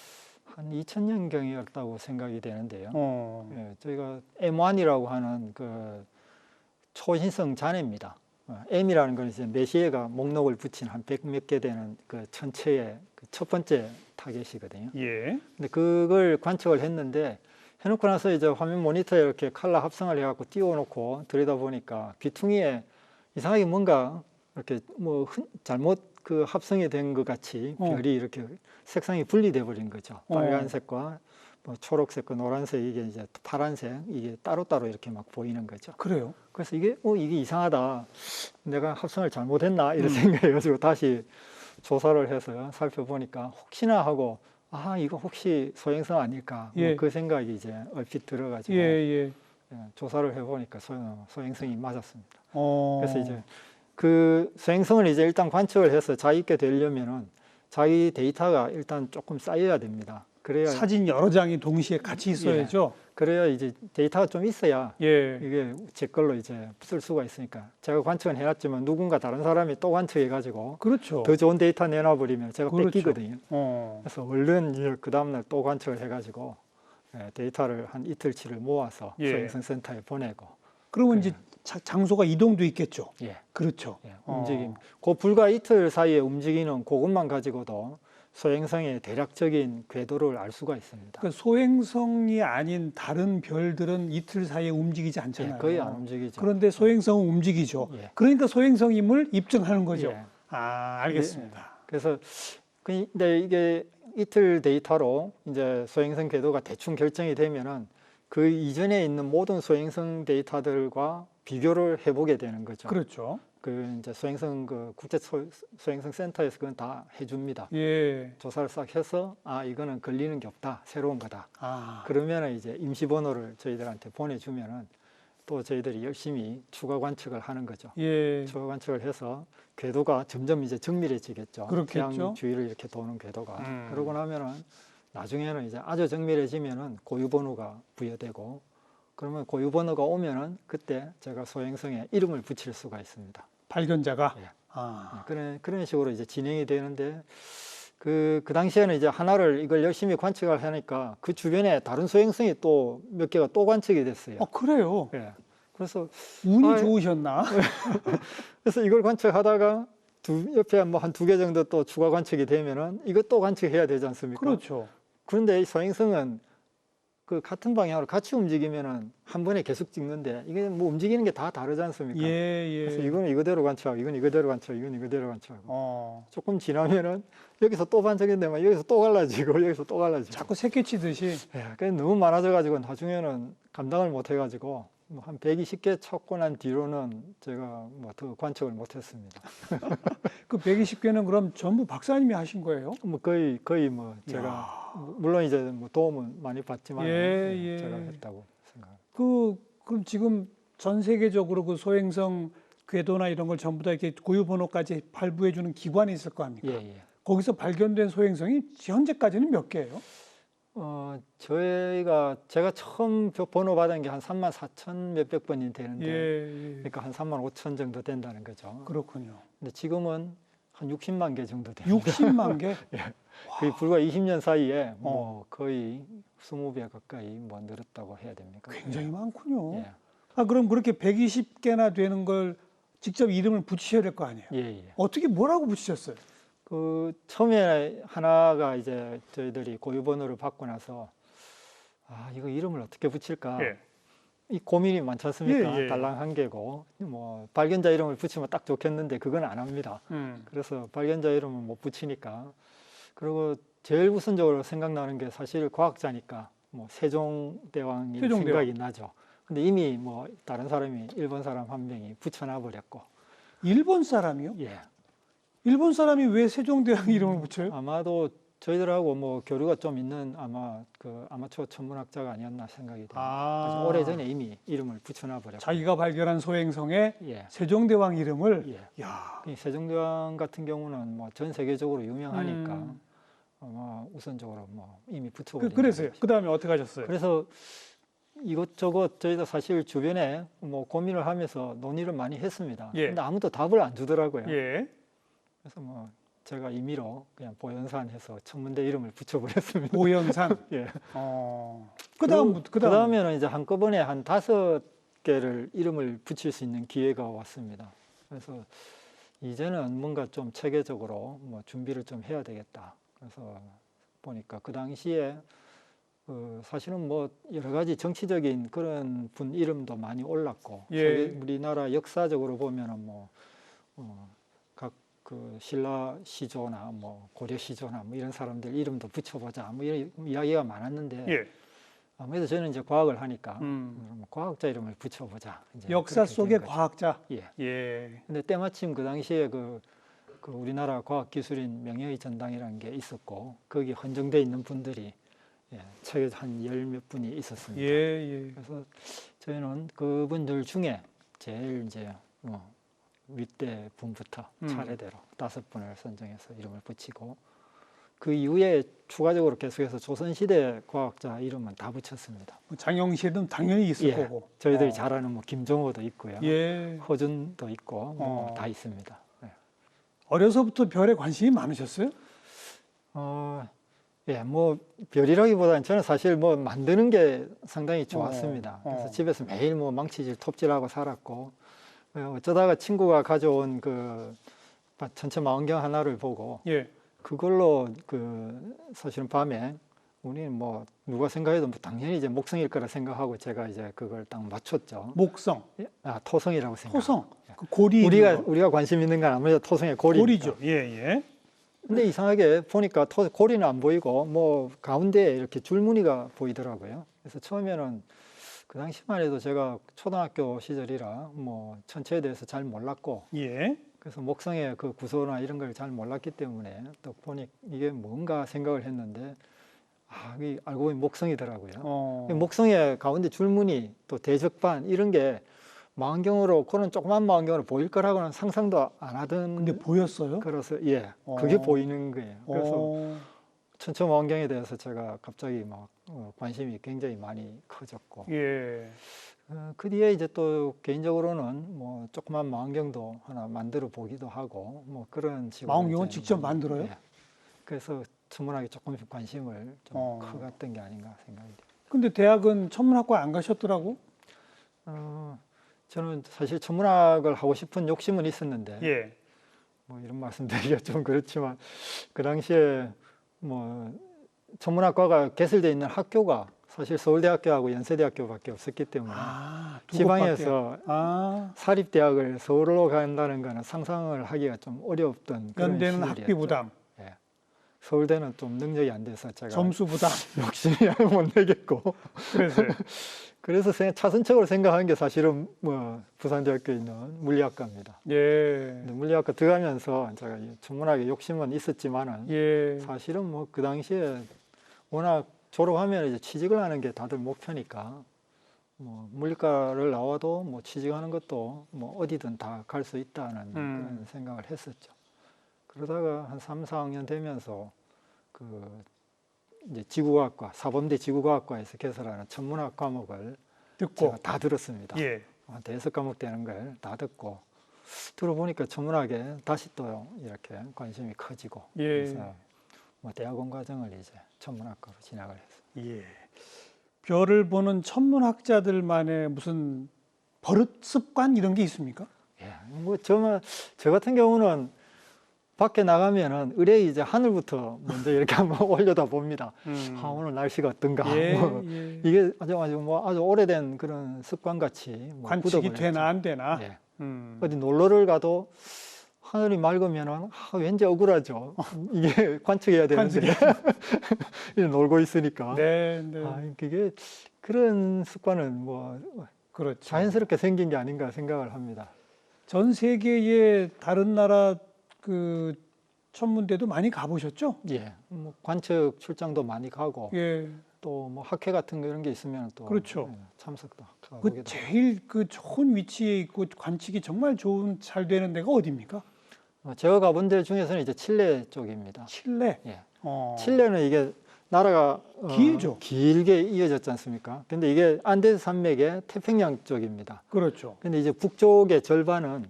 한 2000년경이었다고 생각이 되는데요. 어, 저희가 M1이라고 하는 그 초신성 잔해입니다. M이라는 건 이제 메시에가 목록을 붙인 한 100몇 개 되는 그 천체의 그 첫 번째 타겟이거든요. 예. 근데 그걸 관측을 했는데, 해놓고 나서 이제 화면 모니터에 이렇게 칼라 합성을 해갖고 띄워놓고 들여다 보니까 귀퉁이에 이상하게 뭔가 이렇게 뭐 잘못 그 합성이 된 것 같이 별이 이렇게 색상이 분리돼 버린 거죠. 빨간색과 뭐 초록색과 노란색 이게 이제 파란색 이게 따로따로 이렇게 막 보이는 거죠. 그래요. 그래서 이게 이게 이상하다. 내가 합성을 잘못했나 이런 생각해 가지고 다시 조사를 해서 살펴보니까 혹시나 하고 이거 혹시 소행성 아닐까 뭐 예. 그 생각이 이제 얼핏 들어가지고 예. 조사를 해보니까 소행성이 맞았습니다. 어. 그래서 이제 그 소행성을 이제 일단 관측을 해서 자기 있게 되려면은 자기 데이터가 일단 조금 쌓여야 됩니다. 그래야 사진 여러 장이 동시에 같이 있어야죠. 그래야 이제 데이터가 좀 있어야 예. 이게 제 걸로 이제 쓸 수가 있으니까 제가 관측은 해놨지만 누군가 다른 사람이 또 관측해가지고 그렇죠. 더 좋은 데이터 내놔버리면 제가 그렇죠. 뺏기거든요. 어. 그래서 얼른 이제 그 다음날 또 관측을 해가지고 데이터를 한 이틀치를 모아서 예. 소행성 센터에 보내고 그러면 이제 장소가 이동도 있겠죠. 예, 그렇죠. 움직임. 그 불과 이틀 사이에 움직이는 그것만 가지고도 소행성의 대략적인 궤도를 알 수가 있습니다. 그 소행성이 아닌 다른 별들은 이틀 사이에 움직이지 않잖아요. 거의 안 움직이죠. 그런데 소행성은 움직이죠. 예. 그러니까 소행성임을 입증하는 거죠. 예. 알겠습니다. 그래서 근데 이게 이틀 데이터로 이제 소행성 궤도가 대충 결정이 되면은 그 이전에 있는 모든 소행성 데이터들과 비교를 해보게 되는 거죠. 그렇죠. 그 이제 소행성 그 국제 소행성 센터에서 그건 다 해줍니다. 예. 조사를 싹 해서 이거는 걸리는 게 없다, 새로운 거다. 아. 그러면은 이제 임시 번호를 저희들한테 보내주면은 또 저희들이 열심히 추가 관측을 하는 거죠. 예. 추가 관측을 해서 궤도가 점점 이제 정밀해지겠죠. 그렇겠죠. 태양 주위를 이렇게 도는 궤도가. 그러고 나면은 나중에는 이제 아주 정밀해지면은 고유 번호가 부여되고 그러면 고유 번호가 오면은 그때 제가 소행성에 이름을 붙일 수가 있습니다. 발견자가. 예. 아. 그런 식으로 이제 진행이 되는데 그 당시에는 이제 하나를 이걸 열심히 관측을 하니까 그 주변에 다른 소행성이 또 몇 개가 또 관측이 됐어요. 그래요. 예. 그래서 운이 좋으셨나? 그래서 이걸 관측하다가 옆에 뭐 한 2개 정도 또 추가 관측이 되면은 이것 또 관측해야 되지 않습니까? 그렇죠. 그런데 이 소행성은 그 같은 방향으로 같이 움직이면은 한 번에 계속 찍는데 이게 뭐 움직이는 게 다 다르지 않습니까? 예. 그래서 이거는 이거대로 관측하고 이건 이거대로 관측하고 이건 이거대로 관측하고 조금 지나면은 여기서 또 반짝인데만 여기서 또 갈라지고 여기서 또 갈라지고 자꾸 새끼 치듯이. 그래서 너무 많아져가지고 나중에는 감당을 못 해가지고 뭐 한 120개 찾고 난 뒤로는 제가 뭐 더 관측을 못했습니다. 그 120개는 그럼 전부 박사님이 하신 거예요? 뭐 거의 뭐 제가 물론 이제 뭐 도움은 많이 받지만 예. 제가 했다고 생각합니다. 그럼 지금 전 세계적으로 그 소행성 궤도나 이런 걸 전부 다 이렇게 고유 번호까지 발부해 주는 기관이 있을 거 아닙니까? 예. 거기서 발견된 소행성이 현재까지는 몇 개예요? 제가 처음 번호 받은 게 한 34,000 몇백 번이 되는데 예. 그러니까 한 35,000 정도 된다는 거죠. 그렇군요. 근데 지금은 한 60만 개 정도 됩니다. 60만 개? 거의 불과 20년 사이에 뭐 거의 20배 가까이 뭐 늘었다고 해야 됩니까? 굉장히 많군요. 예. 그럼 그렇게 120개나 되는 걸 직접 이름을 붙이셔야 될 거 아니에요? 예. 어떻게 뭐라고 붙이셨어요? 그 처음에 하나가 이제 저희들이 고유 번호를 받고 나서 이거 이름을 어떻게 붙일까? 이 고민이 많지 않습니까? 예. 달랑 한 개고 뭐 발견자 이름을 붙이면 딱 좋겠는데 그건 안 합니다. 그래서 발견자 이름은 못 붙이니까 그리고 제일 우선적으로 생각나는 게 사실 과학자니까 뭐 세종대왕이 생각이 나죠. 근데 이미 뭐 다른 사람이 일본 사람 한 명이 붙여놔 버렸고. 일본 사람이요? 예. 일본 사람이 왜 세종대왕 이름을 붙여요? 아마도 저희들하고 뭐 교류가 좀 있는 아마 그 아마추어 천문학자가 아니었나 생각이 돼요. 아주 오래전에 이미 이름을 붙여놔 버렸고. 자기가 발견한 소행성에 예. 세종대왕 이름을. 예. 야. 이 세종대왕 같은 경우는 뭐 전 세계적으로 유명하니까 아마 우선적으로 뭐 이미 붙여버린. 그래서요. 그 다음에 어떻게 하셨어요? 그래서 이것저것 저희도 사실 주변에 뭐 고민을 하면서 논의를 많이 했습니다. 예. 근데 아무도 답을 안 주더라고요. 예. 그래서 뭐 제가 임의로 그냥 보현산 해서 천문대 이름을 붙여버렸습니다. 보현산. 예. 그다음에는 이제 한꺼번에 한 5개를 이름을 붙일 수 있는 기회가 왔습니다. 그래서 이제는 뭔가 좀 체계적으로 뭐 준비를 좀 해야 되겠다. 그래서 보니까 그 당시에 사실은 뭐 여러 가지 정치적인 그런 분 이름도 많이 올랐고 예. 우리나라 역사적으로 보면은 뭐 그 신라 시조나 뭐 고려 시조나 뭐 이런 사람들 이름도 붙여보자 뭐 이런 이야기가 많았는데 예. 아무래도 저는 이제 과학을 하니까 음. 과학자 이름을 붙여보자. 이제 역사 그렇게 속의 된 거죠. 과학자. 예. 예. 근데 때마침 그 당시에 그 우리나라 과학기술인 명예의 전당이라는 게 있었고 거기 헌정돼 있는 분들이 책에 한 열 몇 분이 있었습니다. 예, 예. 그래서 저희는 그분들 중에 제일 이제 윗대 분부터 차례대로 5분을 선정해서 이름을 붙이고 그 이후에 추가적으로 계속해서 조선시대 과학자 이름은 다 붙였습니다. 뭐 장영실은 당연히 있을 예, 거고. 저희들이 잘 아는 뭐 김종호도 있고요. 예. 허준도 있고 뭐 다 있습니다. 어려서부터 별에 관심이 많으셨어요? 예, 뭐 별이라기보다는 저는 사실 뭐 만드는 게 상당히 좋았습니다. 그래서 집에서 매일 뭐 망치질, 톱질하고 살았고 어쩌다가 친구가 가져온 그 전체 망원경 하나를 보고 예. 그걸로 그 사실은 밤에 우리는 뭐 누가 생각해도 뭐 당연히 이제 목성일 거라 생각하고 제가 이제 그걸 딱 맞췄죠. 목성, 토성이라고 생각. 토성, 그 고리. 우리가 관심 있는 건 아무래도 토성의 고리니까. 고리죠. 예, 예. 근데 이상하게 보니까 고리는 안 보이고 뭐 가운데에 이렇게 줄무늬가 보이더라고요. 그래서 처음에는 그 당시만 해도 제가 초등학교 시절이라 뭐 천체에 대해서 잘 몰랐고 예. 그래서 목성의 그 구조나 이런 걸 잘 몰랐기 때문에 또 보니 이게 뭔가 생각을 했는데 이게 알고 보니 목성이더라고요. 목성의 가운데 줄무늬 또 대적반 이런 게 망원경으로 그런 조그만 망원경으로 보일 거라고는 상상도 안 하던. 근데 보였어요? 그래서 그게 보이는 거예요. 그래서 천체 망원경에 대해서 제가 갑자기 막 관심이 굉장히 많이 커졌고. 예. 그 뒤에 이제 또 개인적으로는 뭐 조그만 망원경도 하나 만들어 보기도 하고 뭐 그런 식으로. 망원경은 직접 만들어요? 예. 그래서 천문학에 조금씩 관심을 좀 커갔던 게 아닌가 생각이 듭니다. 근데 대학은 천문학과 안 가셨더라고? 저는 사실 천문학을 하고 싶은 욕심은 있었는데 예. 뭐 이런 말씀드리기가 좀 그렇지만 그 당시에 뭐 천문학과가 개설되어 있는 학교가 사실 서울대학교하고 연세대학교밖에 없었기 때문에 두 지방에서 곳밖에. 사립대학을 서울로 간다는 거는 상상을 하기가 좀 어려웠던 그런 연대는 시절이었죠. 학비 부담, 서울대는 좀 능력이 안 돼서 제가 점수 부담. 욕심이 못 내겠고 그래서 차선책으로 생각한 게 사실은 뭐 부산대학교에 있는 물리학과입니다. 예. 근데 물리학과 들어가면서 제가 천문학에 욕심은 있었지만은 예. 사실은 뭐 그 당시에 워낙 졸업하면 이제 취직을 하는 게 다들 목표니까 뭐 물리과를 나와도 뭐 취직하는 것도 뭐 어디든 다 갈 수 있다는 그런 생각을 했었죠. 그러다가 한 3, 4학년 되면서 그 이제 지구과학과, 사범대 지구과학과에서 개설하는 천문학 과목을 듣고 제가 다 들었습니다. 예. 한 5과목 되는 걸 다 듣고 들어보니까 천문학에 다시 또 이렇게 관심이 커지고 예. 그래서 뭐 대학원 과정을 이제 천문학과로 진학을 했어요. 예. 별을 보는 천문학자들만의 무슨 버릇, 습관 이런 게 있습니까? 예, 뭐 저 같은 경우는 밖에 나가면은 의뢰 이제 하늘부터 먼저 이렇게 한번 올려다 봅니다. 오늘 날씨가 어떤가. 예, 뭐 예. 이게 아주 오래된 그런 습관 같이 뭐 관측이 굳어버렸죠. 되나 안 되나? 예. 음. 어디 놀러를 가도 하늘이 맑으면은 왠지 억울하죠. 이게 관측해야 되는데 놀고 있으니까. 네, 네. 그게 그런 습관은 뭐 그렇죠. 자연스럽게 생긴 게 아닌가 생각을 합니다. 전 세계의 다른 나라 그 천문대도 많이 가보셨죠? 예, 뭐 관측 출장도 많이 가고 예. 또 뭐 학회 같은 거 이런 게 있으면 또 그렇죠. 참석도 그 하고. 제일 그 좋은 위치에 있고 관측이 정말 잘 되는 데가 어디입니까? 제가 가본 데 중에서는 이제 칠레 쪽입니다. 칠레. 예. 어. 칠레는 이게 나라가 길죠. 길게 이어졌지 않습니까? 근데 이게 안데스 산맥의 태평양 쪽입니다. 그렇죠. 근데 이제 북쪽의 절반은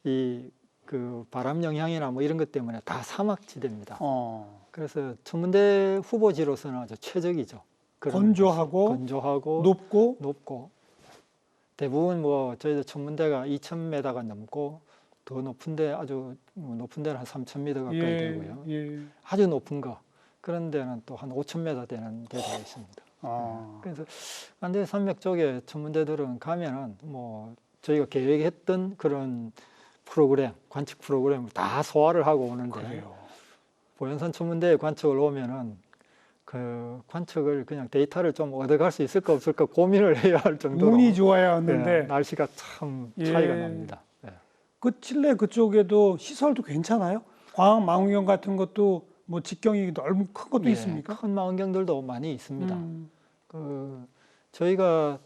이 그 바람 영향이나 뭐 이런 것 때문에 다 사막지대입니다. 그래서 천문대 후보지로서는 아주 최적이죠. 건조하고 높고 대부분 뭐 저희들 천문대가 2,000m가 넘고 더 높은데 아주 높은 데는 한 3,000m 가까이 되고요. 예. 아주 높은 거 그런 데는 또 한 5,000m 되는 데도 있습니다. 그래서 안데스 산맥 쪽에 천문대들은 가면은 뭐 저희가 계획했던 그런 프로그램, 관측 프로그램을 다 소화를 하고 오는데 그래요. 보현산 천문대에 관측을 오면은 그 관측을 그냥 데이터를 좀 얻어갈 수 있을까 없을까 고민을 해야 할 정도로 운이 좋아야 하는데 예, 날씨가 참 차이가 예. 납니다. 예. 그 칠레 그쪽에도 시설도 괜찮아요? 광학 망원경 같은 것도 뭐 직경이 넓은 큰 것도 예, 있습니까? 큰 망원경들도 많이 있습니다. 그 저희가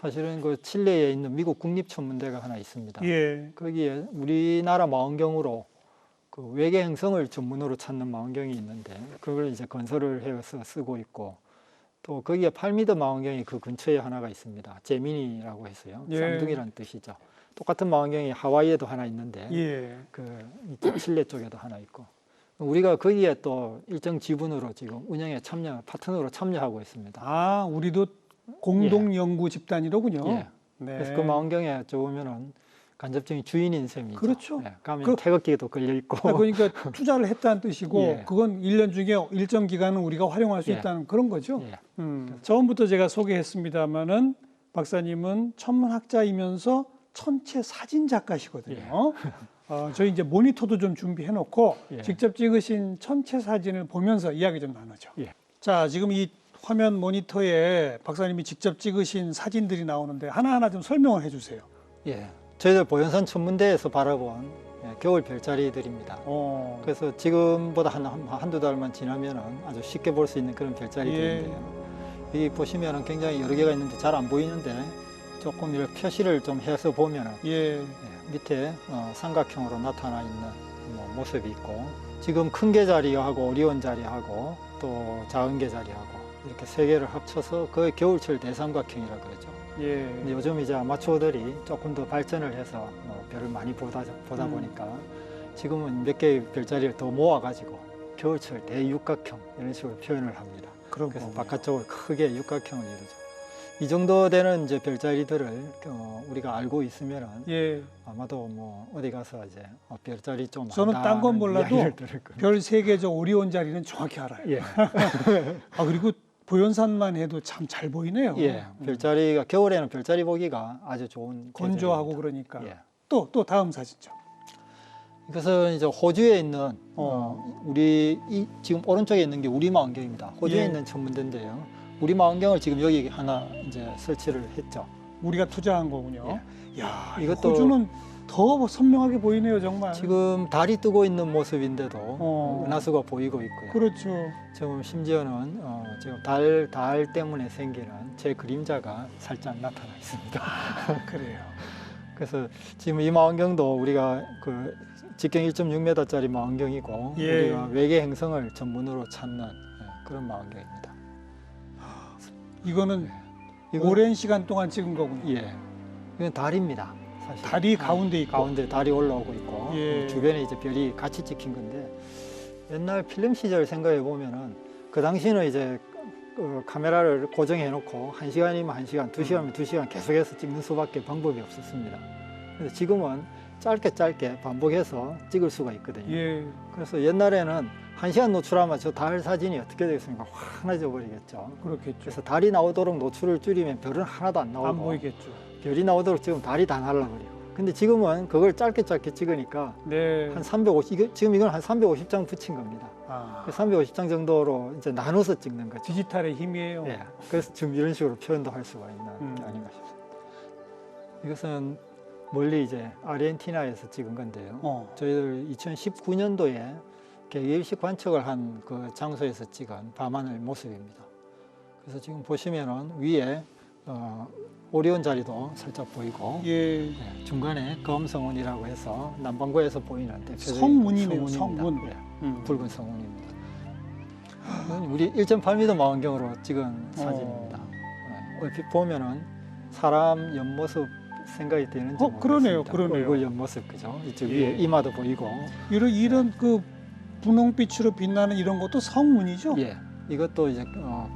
사실은 그 칠레에 있는 미국 국립천문대가 하나 있습니다. 예. 거기에 우리나라 망원경으로 그 외계 행성을 전문으로 찾는 망원경이 있는데 그걸 이제 건설을 해서 쓰고 있고 또 거기에 8m 망원경이 그 근처에 하나가 있습니다. 제미니라고 해서요. 예. 쌍둥이라는 뜻이죠. 똑같은 망원경이 하와이에도 하나 있는데 예. 그 이쪽 칠레 쪽에도 하나 있고 우리가 거기에 또 일정 지분으로 지금 운영에 파트너로 참여하고 있습니다. 아, 우리도 공동 연구 집단이로군요. 예. 네. 그래서 그 망원경에 좋으면은 간접적인 주인인 셈이죠. 그렇죠. 예. 가면 그- 태극기도 걸려 있고. 아, 그러니까 투자를 했다는 뜻이고 예. 그건 1년 중에 일정 기간은 우리가 활용할 수 예. 있다는 그런 거죠. 예. 처음부터 제가 소개했습니다마는 박사님은 천문학자이면서 천체 사진 작가시거든요. 저희 이제 모니터도 좀 준비해 놓고 예. 직접 찍으신 천체 사진을 보면서 이야기 좀 나누죠. 예. 자, 지금 이 화면 모니터에 박사님이 직접 찍으신 사진들이 나오는데 하나하나 좀 설명을 해 주세요. 예. 저희들 보현산 천문대에서 바라본 겨울 별자리들입니다. 그래서 지금보다 한두 달만 지나면은 아주 쉽게 볼 수 있는 그런 별자리들인데요. 여기 보시면은 굉장히 여러 개가 있는데 잘 안 보이는데 조금 이렇게 표시를 좀 해서 보면은 예. 밑에 삼각형으로 나타나 있는 뭐 모습이 있고 지금 큰 개 자리하고 오리온 자리하고 또 작은 개 자리하고 이렇게 세 개를 합쳐서 거의 겨울철 대삼각형이라 그러죠. 예. 근데 요즘 이제 아마추어들이 조금 더 발전을 해서 별을 많이 보다 보니까 지금은 몇 개의 별자리를 더 모아가지고 겨울철 대육각형 이런 식으로 표현을 합니다. 그런 그래서 거. 바깥쪽을 크게 육각형을 이루죠. 이 정도 되는 이제 별자리들을 우리가 알고 있으면은 예. 아마도 뭐 어디 가서 이제 별자리 좀 저는 딴 건 안다는 몰라도 이야기를 들을 겁니다. 별 세 개 저 오리온 자리는 정확히 알아요. 예. 아, 그리고 보현산만 해도 참 잘 보이네요. 예. 별자리가 겨울에는 별자리 보기가 아주 좋은 건조하고 계절입니다. 그러니까. 예. 또 다음 사진죠. 이것은 이제 호주에 있는 우리 지금 오른쪽에 있는 게 우리 망원경입니다. 호주에 예. 있는 천문대인데요. 우리 망원경을 지금 여기 하나 이제 설치를 했죠. 우리가 투자한 거군요. 야, 이것도- 호주는 더 선명하게 보이네요, 정말. 지금 달이 뜨고 있는 모습인데도 은하수가 보이고 있고요. 그렇죠. 지금 심지어는 지금 달 때문에 생기는 제 그림자가 살짝 나타나 있습니다. 그래요. 그래서 지금 이 망원경도 우리가 그 직경 1.6m짜리 망원경이고 예. 우리가 외계 행성을 전문으로 찾는 그런 망원경입니다. 이거는 이건- 오랜 시간 동안 찍은 거군요. 예, 이건 달입니다. 사실 달이 가운데 있고. 가운데 달이 올라오고 있고 예. 주변에 이제 별이 같이 찍힌 건데 옛날 필름 시절 생각해 보면은 그 당시는 이제 카메라를 고정해 놓고 1시간이면 1시간, 2시간이면 2시간 계속해서 찍는 수밖에 방법이 없었습니다. 근데 지금은 짧게 반복해서 찍을 수가 있거든요. 예. 그래서 옛날에는 1시간 노출하면 저 달 사진이 어떻게 되겠습니까? 환해져 버리겠죠. 그렇겠죠. 그래서 달이 나오도록 노출을 줄이면 별은 하나도 안 나오고 안 보이겠죠. 별이 나오도록 지금 달이 다 날라버리고. 근데 지금은 그걸 짧게 찍으니까 네. 한 350, 지금 이건 한 350장 붙인 겁니다. 아, 350장 정도로 이제 나눠서 찍는 거죠. 디지털의 힘이에요. 예. 그래서 지금 이런 식으로 표현도 할 수가 있는 게 음. 아닌가 싶습니다. 이것은 멀리 이제 아르헨티나에서 찍은 건데요. 저희들 2019년도에 개일식 관측을 한 그 장소에서 찍은 밤하늘 모습입니다. 그래서 지금 보시면은 위에 오리온 자리도 살짝 보이고 예. 예, 중간에 검성운이라고 해서 남반구에서 보이는 대표적인 성운이네요, 성운입니다. 성운. 예, 붉은 성운입니다. 이건 우리 1.8m 망원경으로 찍은 사진입니다. 예, 얼핏 보면은 사람 옆모습 생각이 되는지 그러네요, 모르겠습니다. 그러네요. 얼굴 옆모습 그죠? 이쪽 예. 위에 이마도 보이고. 이런 그 분홍빛으로 빛나는 이런 것도 성운이죠? 예, 이것도 이제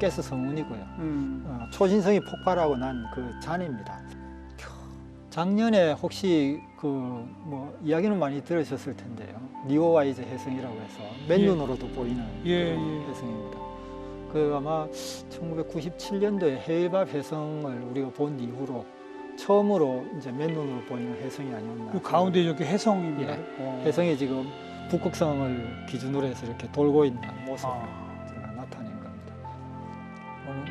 가스 성운이고요. 음. 초신성이 폭발하고 난 그 잔입니다. 작년에 혹시 그 뭐 이야기는 많이 들으셨을 텐데요. 니오와이즈 해성이라고 해서 맨눈으로도 보이는 예, 그런 예. 해성입니다. 그 아마 1997년도에 헤일밥 해성을 우리가 본 이후로 처음으로 이제 맨눈으로 보이는 혜성이 아니었나. 그 가운데 이렇게 해성입니다. 혜성이 지금 북극성을 기준으로 해서 이렇게 돌고 있는 모습을 아. 제가 나타낸 겁니다. 오늘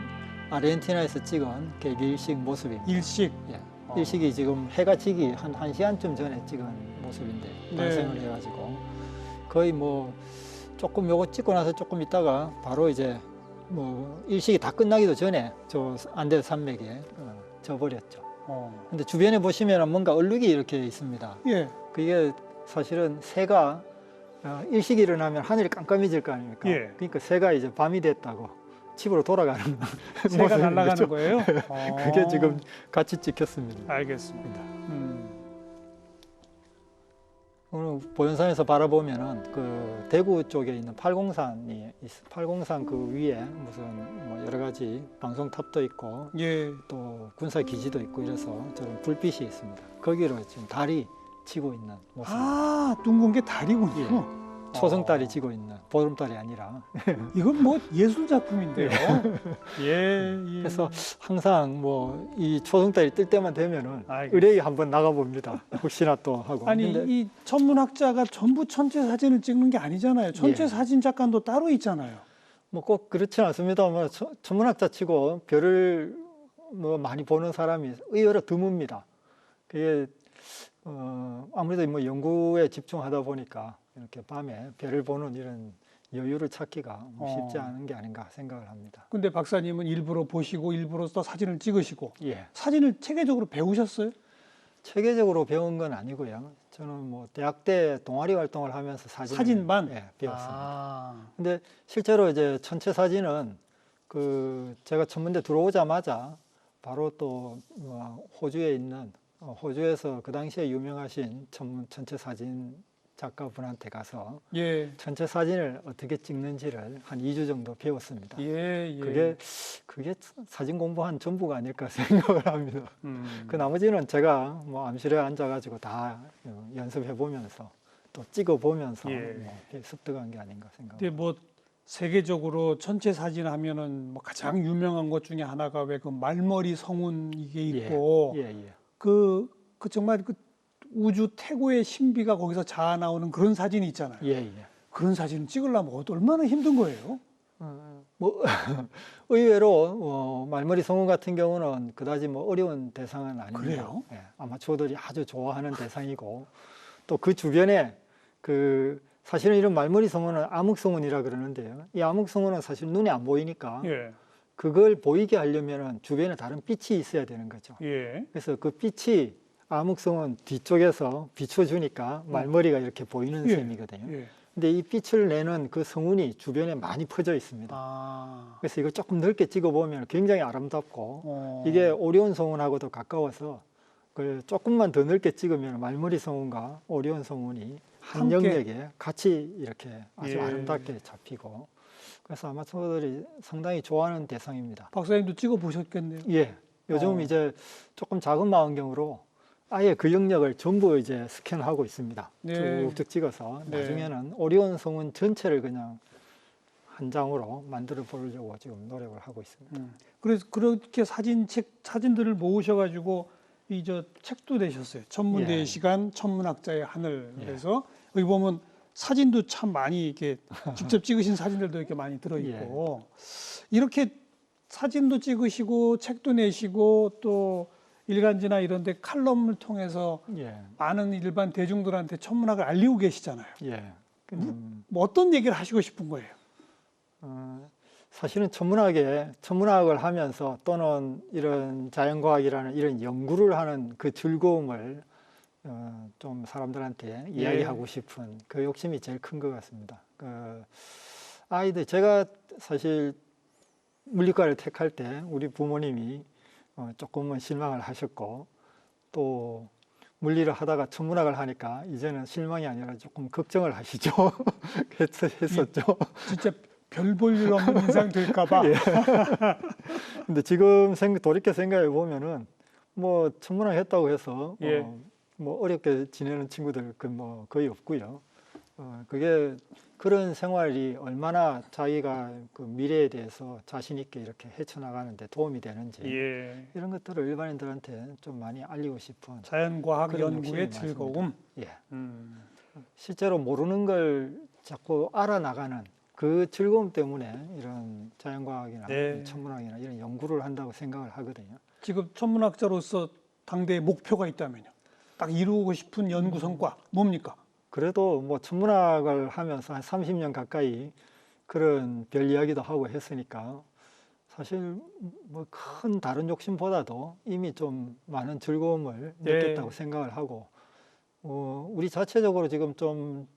아르헨티나에서 찍은 개기일식 모습입니다. 일식. 예. 일식이 지금 해가 지기 한 1시간쯤 전에 찍은 모습인데 네. 발생을 해가지고 거의 뭐 조금 요거 찍고 나서 조금 있다가 바로 이제 뭐 일식이 다 끝나기도 전에 저 안데스 산맥에 져버렸죠. 근데 주변에 보시면 뭔가 얼룩이 이렇게 있습니다. 예. 그게 사실은 새가 일식이 일어나면 하늘이 깜깜해질 거 아닙니까? 예. 그러니까 새가 이제 밤이 됐다고 집으로 돌아가는 새가 모습인 날아가는 거죠. 거예요? 그게 지금 같이 찍혔습니다. 알겠습니다. 오늘 보현산에서 바라보면은 그 대구 쪽에 있는 팔공산이 팔공산 그 위에 무슨 뭐 여러 가지 방송탑도 있고 예. 또 군사 기지도 있고 이래서 저런 불빛이 있습니다. 거기로 지금 달이 지고 있는 모습입니다. 아, 둥근 게 달이군요. 초승달이 지고 있는 보름달이 아니라. 이건 뭐 예술 작품인데요. 예. 그래서 항상 뭐 이 초승달이 뜰 때만 되면은 알겠습니다. 의뢰에 한번 나가 봅니다. 혹시나 또 하고. 아니 근데 이 천문학자가 전부 천체 사진을 찍는 게 아니잖아요. 천체 예. 사진 작가도 따로 있잖아요. 뭐 꼭 그렇지는 않습니다만 천문학자 치고 별을 뭐 많이 보는 사람이 의외로 드뭅니다. 그게 아무래도 뭐 연구에 집중하다 보니까 이렇게 밤에 별을 보는 이런 여유를 찾기가 쉽지 않은 게 아닌가 생각을 합니다. 근데 박사님은 일부러 보시고 일부러 또 사진을 찍으시고 예. 사진을 체계적으로 배우셨어요? 체계적으로 배운 건 아니고요. 저는 뭐 대학 때 동아리 활동을 하면서 사진만? 예, 배웠습니다. 아. 근데 실제로 이제 천체 사진은 그 제가 천문대 들어오자마자 바로 또 호주에 있는 호주에서 그 당시에 유명하신 천체 사진 작가분한테 가서 예. 천체 사진을 어떻게 찍는지를 한 2주 정도 배웠습니다. 예. 그게 사진 공부한 전부가 아닐까 생각을 합니다. 그 나머지는 제가 뭐 암실에 앉아가지고 다 연습해 보면서 또 찍어 보면서 예. 습득한 게 아닌가 생각합니다. 근데 뭐 세계적으로 천체 사진 하면은 뭐 가장 유명한 것 중에 하나가 왜 그 말머리 성운 이게 있고 그 정말 그 우주 태고의 신비가 거기서 자아 나오는 그런 사진이 있잖아요. 그런 사진을 찍으려면 얼마나 힘든 거예요? 뭐 의외로 말머리 성운 같은 경우는 그다지 뭐 어려운 대상은 아닙니다. 그래요? 예, 아마추어들이 아주 좋아하는 대상이고 또 그 주변에 그 사실은 이런 말머리 성운은 암흑성운이라 그러는데요. 이 암흑성운은 사실 눈에 안 보이니까 예. 그걸 보이게 하려면은 주변에 다른 빛이 있어야 되는 거죠. 예. 그래서 그 빛이 암흑성운 뒤쪽에서 비춰주니까 말머리가 이렇게 보이는 예. 셈이거든요. 예. 근데 이 빛을 내는 그 성운이 주변에 많이 퍼져 있습니다. 아. 그래서 이걸 조금 넓게 찍어보면 굉장히 아름답고 이게 오리온 성운하고도 가까워서 그 조금만 더 넓게 찍으면 말머리 성운과 오리온 성운이 한 함께. 영역에 같이 이렇게 아주 예. 아름답게 잡히고 그래서 아마추어들이 상당히 좋아하는 대상입니다. 박사님도 찍어 보셨겠네요. 예, 요즘 이제 조금 작은 망원경으로 아예 그 영역을 전부 이제 스캔하고 있습니다. 네. 쭉쭉 찍어서 네. 나중에는 오리온 성운 전체를 그냥 한 장으로 만들어 보려고 지금 노력을 하고 있습니다. 그래서 그렇게 사진들을 모으셔가지고 이 저 책도 내셨어요. 천문대의 예. 시간, 천문학자의 하늘. 예. 그래서 여기 보면 사진도 참 많이 이렇게 직접 찍으신 사진들도 이렇게 많이 들어 있고 이렇게 사진도 찍으시고 책도 내시고 또 일간지나 이런데 칼럼을 통해서 예, 많은 일반 대중들한테 천문학을 알리고 계시잖아요. 예. 뭐 어떤 얘기를 하시고 싶은 거예요? 사실은 천문학을 하면서 또는 이런 자연과학이라는 이런 연구를 하는 그 즐거움을 좀 사람들한테 이야기하고 싶은 그 욕심이 제일 큰 것 같습니다. 제가 사실 물리과를 택할 때 우리 부모님이 조금은 실망을 하셨고 또 물리를 하다가 천문학을 하니까 이제는 실망이 아니라 조금 걱정을 하시죠. 했었죠. 진짜 별 볼 일 없는 인상 될까봐. 예. 근데 지금 돌이켜 생각해 보면은 뭐 천문학 했다고 해서 예. 뭐 어렵게 지내는 친구들 뭐 거의 없고요. 그게 그런 생활이 얼마나 자기가 그 미래에 대해서 자신 있게 이렇게 헤쳐나가는데 도움이 되는지 예. 이런 것들을 일반인들한테 좀 많이 알리고 싶은 자연과학 그런 연구의 욕심이 즐거움. 예. 음. 실제로 모르는 걸 자꾸 알아나가는 그 즐거움 때문에 이런 자연과학이나 네. 천문학이나 이런 연구를 한다고 생각을 하거든요. 지금 천문학자로서 당대의 목표가 있다면요. 딱 이루고 싶은 연구 성과 뭡니까? 그래도 뭐 천문학을 하면서 한 30년 가까이 그런 별 이야기도 하고 했으니까 사실 뭐 큰 다른 욕심보다도 이미 좀 많은 즐거움을 네. 느꼈다고 생각을 하고 우리 자체적으로 지금 좀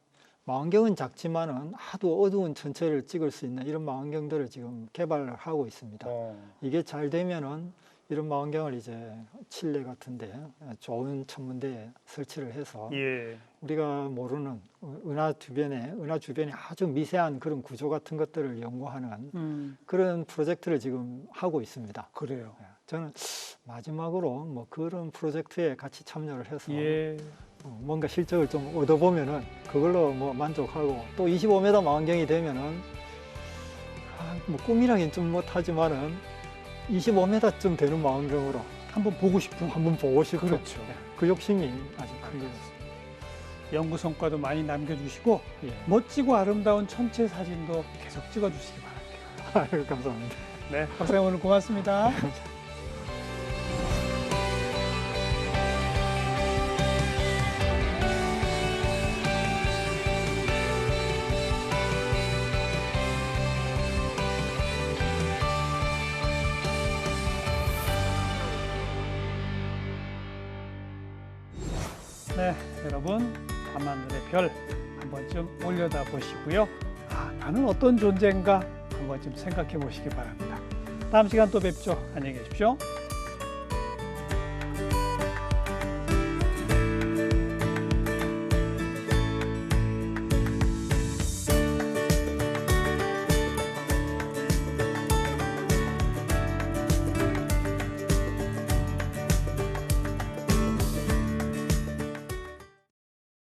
망원경은 작지만은 아주 어두운 천체를 찍을 수 있는 이런 망원경들을 지금 개발하고 있습니다. 이게 잘 되면은 이런 망원경을 이제 칠레 같은데 좋은 천문대에 설치를 해서 예. 우리가 모르는 은하 주변에 아주 미세한 그런 구조 같은 것들을 연구하는 그런 프로젝트를 지금 하고 있습니다. 그래요. 저는 마지막으로 뭐 그런 프로젝트에 같이 참여를 해서 예. 뭔가 실적을 좀 얻어보면은 그걸로 뭐 만족하고 또 25m 망원경이 되면은 뭐 꿈이라긴 좀 못하지만은 25m쯤 되는 망원경으로 한번 보고 싶은. 한번 보고 싶은 그렇죠. 그 욕심이 아주 큰 거였습니다. 연구 성과도 많이 남겨주시고 예. 멋지고 아름다운 천체 사진도 계속 찍어주시기 바랄게요. 아유, 감사합니다. 네, 박사님 오늘 고맙습니다. 네, 여러분 밤하늘의 별 한 번쯤 올려다 보시고요. 아, 나는 어떤 존재인가 한 번쯤 생각해 보시기 바랍니다. 다음 시간 또 뵙죠. 안녕히 계십시오.